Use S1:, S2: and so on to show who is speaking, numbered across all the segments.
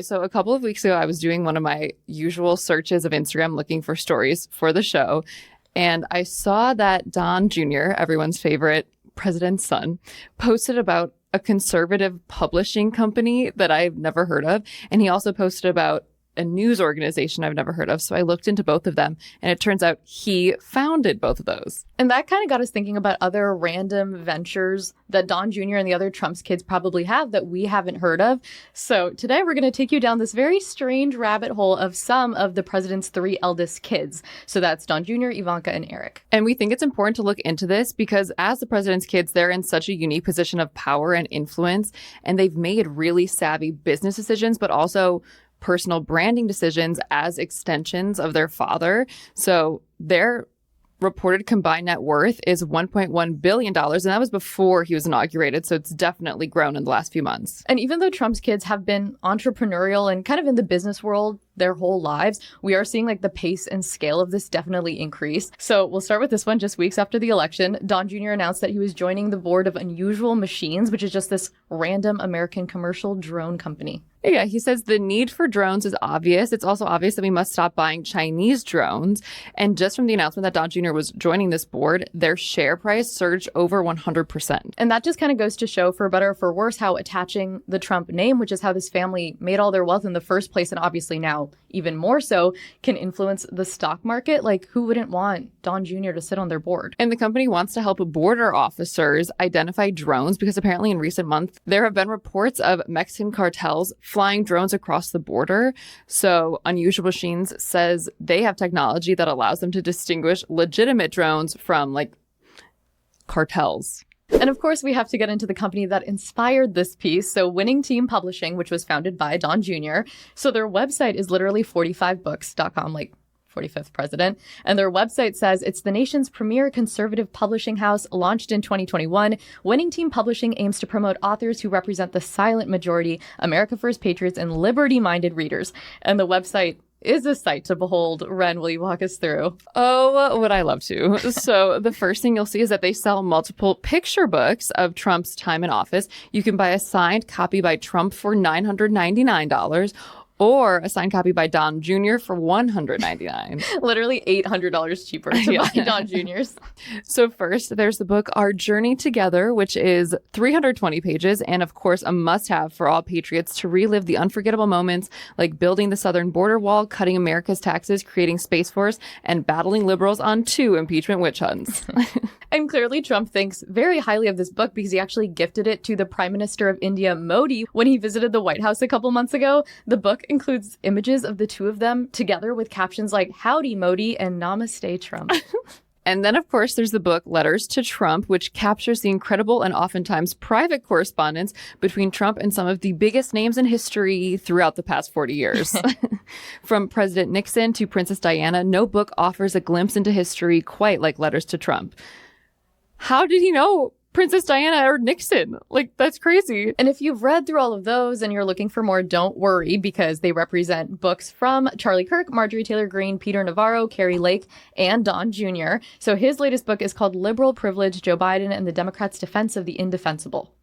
S1: So a couple of weeks ago, I was doing one of my usual searches of Instagram looking for stories for the show. And I saw that Don Jr., everyone's favorite president's son, posted about a conservative publishing company that I've never heard of. And he also posted about a news organization I've never heard of. So I looked into both of them, and it turns out he founded both of those.
S2: And that kind of got us thinking about other random ventures that Don Jr. and the other Trump's kids probably have that we haven't heard of. So today we're going to take you down this very strange rabbit hole of some of the president's 3 eldest kids. So that's Don Jr., Ivanka, and Eric.
S1: And we think it's important to look into this because as the president's kids, they're in such a unique position of power and influence, and they've made really savvy business decisions, but also personal branding decisions as extensions of their father. So their reported combined net worth is $1.1 billion. And that was before he was inaugurated. So it's definitely grown in the last few months.
S2: And even though Trump's kids have been entrepreneurial and kind of in the business world their whole lives, we are seeing like the pace and scale of this definitely increase. So we'll start with this one. Just weeks after the election, Don Jr. announced that he was joining the board of Unusual Machines, which is just this random American commercial drone company.
S1: Yeah, he says the need for drones is obvious. It's also obvious that we must stop buying Chinese drones. And just from the announcement that Don Jr. was joining this board, their share price surged over 100%.
S2: And that just kind of goes to show, for better or for worse, how attaching the Trump name, which is how this family made all their wealth in the first place, and obviously now even more so, can influence the stock market. Like, who wouldn't want Don Jr. to sit on their board?
S1: And the company wants to help border officers identify drones because apparently in recent months, there have been reports of Mexican cartels flying drones across the border. So Unusual Machines says they have technology that allows them to distinguish legitimate drones from like cartels.
S2: And of course, we have to get into the company that inspired this piece. So Winning Team Publishing, which was founded by Don Jr. So their website is literally 45books.com, like 45th president. And their website says it's the nation's premier conservative publishing house, launched in 2021. Winning Team Publishing aims to promote authors who represent the silent majority, America First patriots, and liberty-minded readers. And the website is a sight to behold. Ren, will you walk us through?
S1: Oh, would I love to. So the first thing you'll see is that they sell multiple picture books of Trump's time in office. You can buy a signed copy by Trump for $999 or a signed copy by Don Jr. for $199.
S2: Literally $800 cheaper to buy Don Jr.'s.
S1: So first, there's the book Our Journey Together, which is 320 pages, and of course, a must-have for all patriots to relive the unforgettable moments like building the southern border wall, cutting America's taxes, creating Space Force, and battling liberals on 2 impeachment witch hunts.
S2: And clearly Trump thinks very highly of this book because he actually gifted it to the Prime Minister of India, Modi, when he visited the White House a couple months ago. The book includes images of the two of them together with captions like "Howdy, Modi" and "Namaste, Trump."
S1: And then, of course, there's the book Letters to Trump, which captures the incredible and oftentimes private correspondence between Trump and some of the biggest names in history throughout the past 40 years. From President Nixon to Princess Diana, no book offers a glimpse into history quite like Letters to Trump. How did he know Princess Diana or Nixon? Like, that's crazy.
S2: And if you've read through all of those and you're looking for more, don't worry, because they represent books from Charlie Kirk, Marjorie Taylor Greene, Peter Navarro, Carrie Lake, and Don Jr. So his latest book is called Liberal Privilege, Joe Biden and the Democrats' Defense of the Indefensible.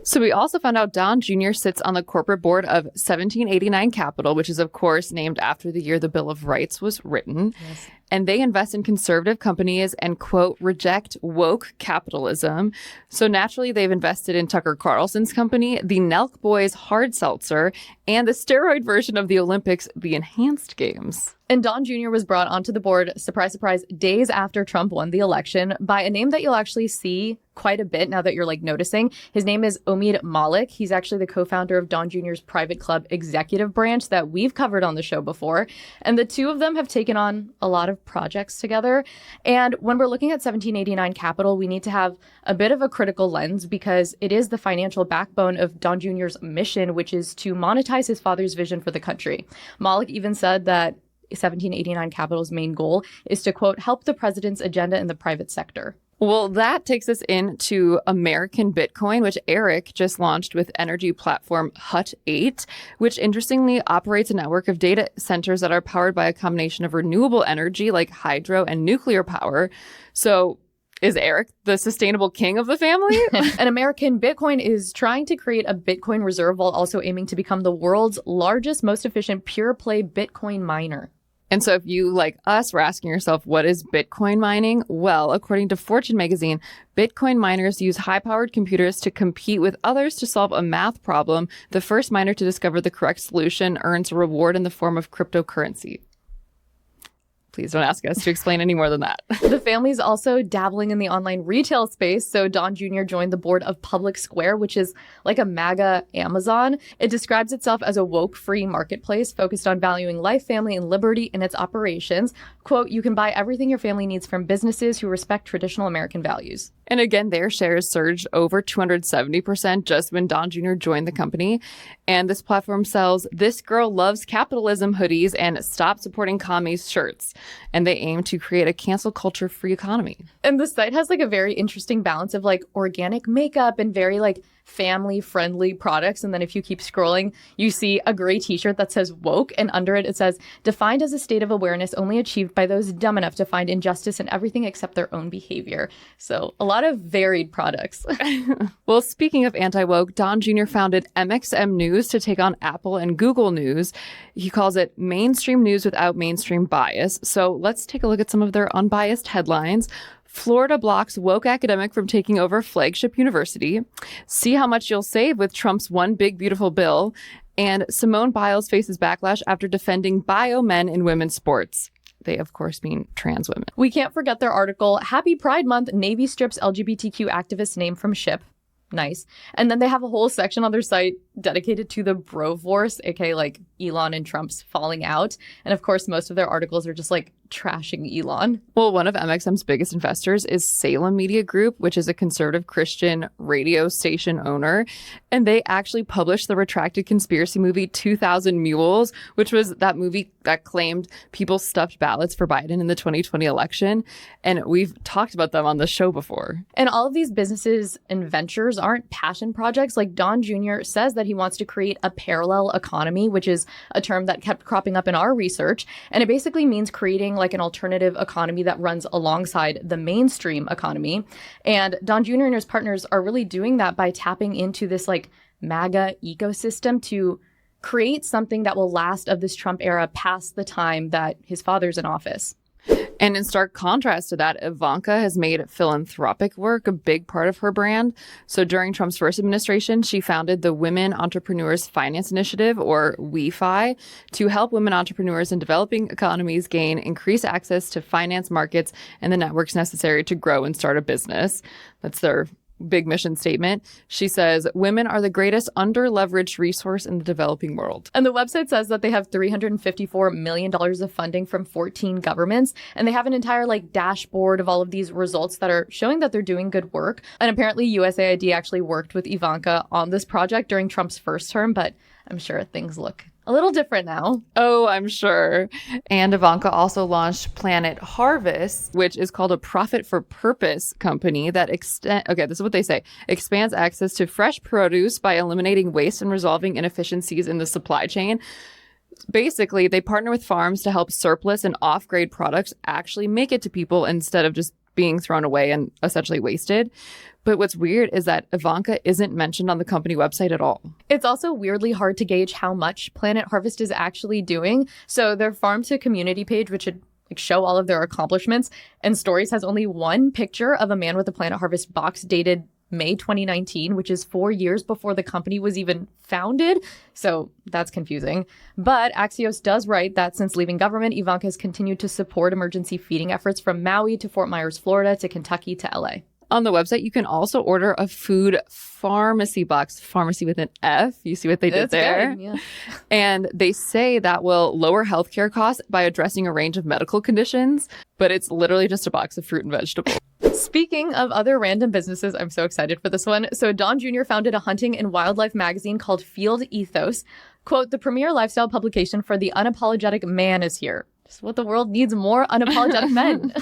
S1: So we also found out Don Jr. sits on the corporate board of 1789 Capital, which is, of course, named after the year the Bill of Rights was written. Yes. And they invest in conservative companies and, quote, reject woke capitalism. So naturally, they've invested in Tucker Carlson's company, the Nelk Boys hard seltzer, and the steroid version of the Olympics, the Enhanced Games.
S2: And Don Jr. was brought onto the board, surprise, surprise, days after Trump won the election by a name that you'll actually see quite a bit now that you're like noticing. His name is Omid Malik. He's actually the co-founder of Don Jr.'s private club executive branch that we've covered on the show before. And the two of them have taken on a lot of projects together. And when we're looking at 1789 Capital, we need to have a bit of a critical lens because it is the financial backbone of Don Jr.'s mission, which is to monetize his father's vision for the country. Malik even said that 1789 Capital's main goal is to, quote, help the president's agenda in the private sector.
S1: Well, that takes us into American Bitcoin, which Eric just launched with energy platform Hut 8, which interestingly operates a network of data centers that are powered by a combination of renewable energy like hydro and nuclear power. So Is Eric the sustainable king of the family?
S2: An American Bitcoin is trying to create a Bitcoin reserve while also aiming to become the world's largest, most efficient pure play Bitcoin miner.
S1: And so if you, like us, were asking yourself, what is Bitcoin mining? Well, according to Fortune magazine, Bitcoin miners use high-powered computers to compete with others to solve a math problem. The first miner to discover the correct solution earns a reward in the form of cryptocurrency. Please don't ask us to explain any more than that.
S2: The family's also dabbling in the online retail space. So Don Jr. joined the board of Public Square, which is like a MAGA Amazon. It describes itself as a woke-free marketplace focused on valuing life, family, and liberty in its operations. Quote, you can buy everything your family needs from businesses who respect traditional American values.
S1: And again, their shares surged over 270% just when Don Jr. joined the company. And this platform sells "This Girl Loves Capitalism" hoodies and "Stop Supporting Commies" shirts. And they aim to create a cancel culture free economy.
S2: And the site has like a very interesting balance of like organic makeup and very like family friendly products. And then if you keep scrolling, you see a gray t-shirt that says woke, and under it says defined as a state of awareness only achieved by those dumb enough to find injustice in everything except their own behavior. So a lot of varied products.
S1: Well, speaking of anti-woke, Don Jr. founded MXM News to take on Apple and Google News. He calls it mainstream news without mainstream bias. So let's take a look at some of their unbiased headlines. Florida blocks woke academic from taking over flagship university. See how much you'll save with Trump's one big beautiful bill. And Simone Biles faces backlash after defending bio men in women's sports. They, of course, mean trans women.
S2: We can't forget their article, Happy Pride Month, Navy strips LGBTQ activist name from ship. Nice. And then they have a whole section on their site dedicated to the Brovorce, aka like Elon and Trump's falling out. And of course, most of their articles are just like trashing Elon.
S1: Well, one of MXM's biggest investors is Salem Media Group, which is a conservative Christian radio station owner. And they actually published the retracted conspiracy movie 2000 Mules, which was that movie that claimed people stuffed ballots for Biden in the 2020 election. And we've talked about them on the show before.
S2: And all of these businesses and ventures aren't passion projects. Like Don Jr. says that he wants to create a parallel economy, which is a term that kept cropping up in our research. And it basically means creating like an alternative economy that runs alongside the mainstream economy. And Don Jr. and his partners are really doing that by tapping into this like MAGA ecosystem to create something that will last of this Trump era past the time that his father's in office.
S1: And in stark contrast to that, Ivanka has made philanthropic work a big part of her brand. So during Trump's first administration, she founded the Women Entrepreneurs Finance Initiative, or WEFI, to help women entrepreneurs in developing economies gain increased access to finance markets and the networks necessary to grow and start a business. That's their big mission statement. She says, women are the greatest under-leveraged resource in the developing world.
S2: And the website says that they have $354 million of funding from 14 governments. And they have an entire like dashboard of all of these results that are showing that they're doing good work. And apparently USAID actually worked with Ivanka on this project during Trump's first term, but I'm sure things look a little different now.
S1: Oh, I'm sure. And Ivanka also launched Planet Harvest, which is called a profit for purpose company that this is what they say, expands access to fresh produce by eliminating waste and resolving inefficiencies in the supply chain. Basically, they partner with farms to help surplus and off-grade products actually make it to people instead of just being thrown away and essentially wasted. But what's weird is that Ivanka isn't mentioned on the company website at all.
S2: It's also weirdly hard to gauge how much Planet Harvest is actually doing. So their farm to community page, which should show all of their accomplishments and stories, has only one picture of a man with a Planet Harvest box dated May 2019, which is 4 years before the company was even founded. So that's confusing. But Axios does write that since leaving government, Ivanka has continued to support emergency feeding efforts from Maui to Fort Myers, Florida, to Kentucky to LA.
S1: On the website, you can also order a food pharmacy box, pharmacy with an F. You see what they did there?
S2: Good, yeah.
S1: And they say that will lower healthcare costs by addressing a range of medical conditions, but it's literally just a box of fruit and vegetables.
S2: Speaking of other random businesses, I'm so excited for this one. So Don Jr. founded a hunting and wildlife magazine called Field Ethos. Quote, the premier lifestyle publication for the unapologetic man is here. Just what the world needs, more unapologetic men.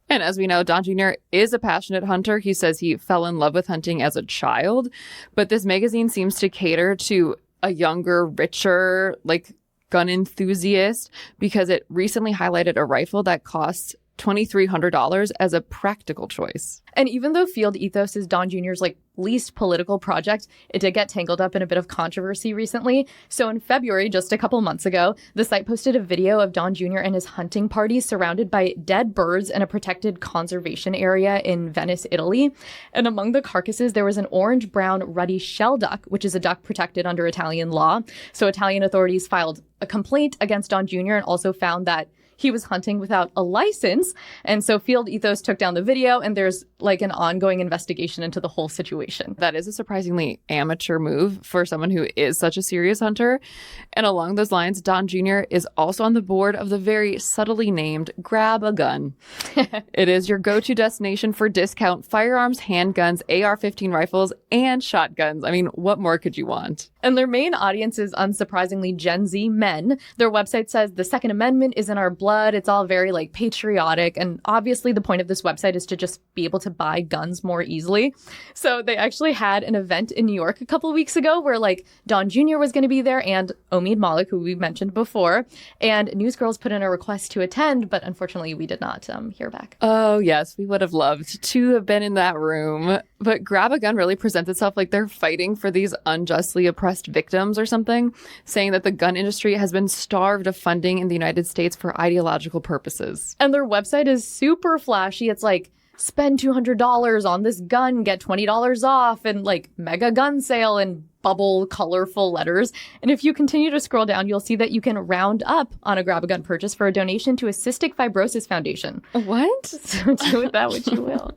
S1: And as we know, Don Jr. is a passionate hunter. He says he fell in love with hunting as a child. But this magazine seems to cater to a younger, richer, like gun enthusiast, because it recently highlighted a rifle that costs $2,300 as a practical choice.
S2: And even though Field Ethos is Don Jr.'s least political project, it did get tangled up in a bit of controversy recently. So in February, just a couple months ago, the site posted a video of Don Jr. and his hunting party surrounded by dead birds in a protected conservation area in Venice, Italy. And among the carcasses, there was an orange-brown ruddy shell duck, which is a duck protected under Italian law. So Italian authorities filed a complaint against Don Jr. and also found that he was hunting without a license. And so Field Ethos took down the video, and there's an ongoing investigation into the whole situation.
S1: That is a surprisingly amateur move for someone who is such a serious hunter. And along those lines, Don Jr. is also on the board of the very subtly named Grab a Gun. It is your go-to destination for discount firearms, handguns, AR-15 rifles, and shotguns. I mean, what more could you want?
S2: And their main audience is unsurprisingly Gen Z men. Their website says the Second Amendment is in our blood. It's all very patriotic. And obviously the point of this website is to just be able to buy guns more easily. So they actually had an event in New York a couple of weeks ago where Don Jr. was going to be there and Omid Malik, who we mentioned before. And Newsgirls put in a request to attend, but unfortunately we did not hear back.
S1: Oh, yes. We would have loved to have been in that room. But Grab a Gun really presents itself like they're fighting for these unjustly oppressed victims or something, saying that the gun industry has been starved of funding in the United States for ideological purposes.
S2: And their website is super flashy. It's spend $200 on this gun, get $20 off, and mega gun sale and bubble colorful letters. And if you continue to scroll down, you'll see that you can round up on a Grab a Gun purchase for a donation to a Cystic Fibrosis Foundation.
S1: What?
S2: So do with that what you will.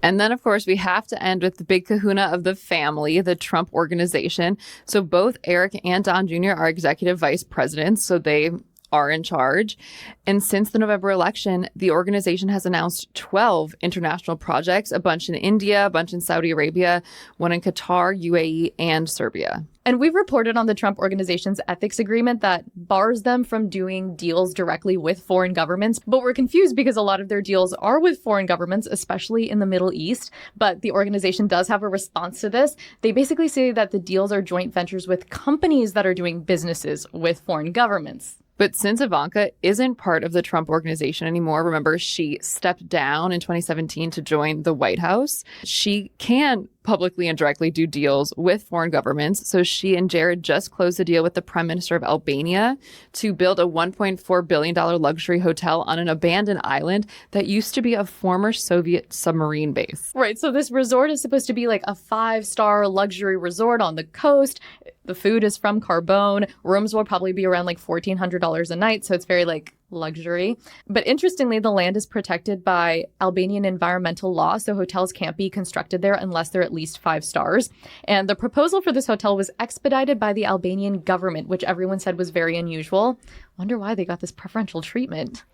S1: And then, of course, we have to end with the big kahuna of the family, the Trump Organization. So both Eric and Don Jr. are executive vice presidents, so they are in charge. And since the November election, the organization has announced 12 international projects, a bunch in India, a bunch in Saudi Arabia, one in Qatar, UAE, and Serbia.
S2: And we've reported on the Trump Organization's ethics agreement that bars them from doing deals directly with foreign governments. But we're confused because a lot of their deals are with foreign governments, especially in the Middle East. But the organization does have a response to this. They basically say that the deals are joint ventures with companies that are doing businesses with foreign governments.
S1: But since Ivanka isn't part of the Trump Organization anymore, remember, she stepped down in 2017 to join the White House. She can publicly and directly do deals with foreign governments. So she and Jared just closed a deal with the Prime Minister of Albania to build a $1.4 billion luxury hotel on an abandoned island that used to be a former Soviet submarine base.
S2: Right. So this resort is supposed to be a 5-star luxury resort on the coast. The food is from Carbone. Rooms will probably be around $1,400 a night. So it's very luxury. But interestingly, the land is protected by Albanian environmental law, so hotels can't be constructed there unless they're at least 5 stars. And the proposal for this hotel was expedited by the Albanian government, which everyone said was very unusual. Wonder why they got this preferential treatment.